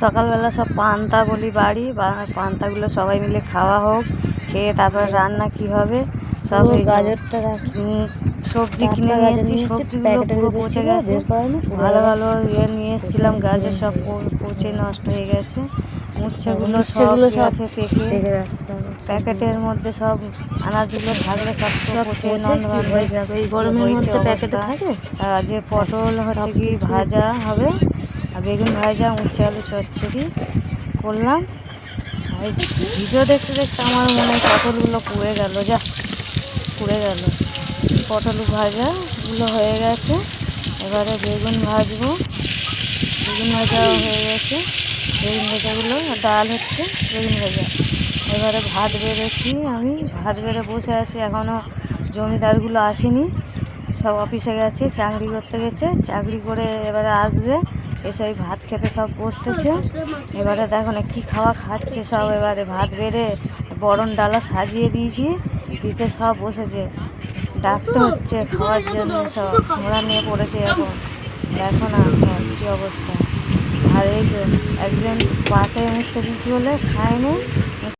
সকালবেলা সব পান্তা বলি বাড়ি বা পান্তাগুলো সবাই মিলে খাওয়া হোক, খেয়ে তারপর রান্না কি হবে সব। এই গাজরটা সবজি কিনে নিয়ে এসেছি, সবজিগুলো পুরো পচে গেছে। ভালো ভালো নিয়ে এসেছিলাম গাজর, সব পচে নষ্ট হয়ে গেছে। উচ্ছেগুলো সব আছে পেকে, প্যাকেটের মধ্যে সব আনাজগুলো থাকলে সব পচে হয়ে যাবে। এই গরমের মধ্যে প্যাকেটে থাকে। যে পটল হচ্ছে কি ভাজা হবে, আর বেগুন ভাজা, উচ্ছে আলু চচ্চড়ি করলাম। আর ভিডিও দেখতে দেখতে আমার মনে হয় পটলগুলো পুড়ে গেল, পুড়ে গেল। পটল ভাজাগুলো হয়ে গেছে, এবারে বেগুন ভাজবো। বেগুন ভাজা হয়ে গেছে, বেগুন ভাজাগুলো, ডাল হচ্ছে, বেগুন ভাজা। এবারে ভাত বেড়েছি, আমি ভাত বেড়ে বসে আছি। এখনও জমিদারগুলো আসেনি, সব অফিসে গেছে, চাকরি করতে গেছে। চাকরি করে এবারে আসবে, এসে ভাত খেতে সব বসতেছে। এবারে দেখো না কী খাচ্ছে সব। এবারে ভাত বেড়ে বরণ ডালা সাজিয়ে দিয়েছি, দিতে সব বসেছে, ডাকতে হচ্ছে খাওয়ার জন্য। সব ঘোড়া নিয়ে পড়েছে এখন, দেখো না সব কী অবস্থা। আর এই যে একজন পাতে মুচ্ছে দিয়েছি বলে খায়নি।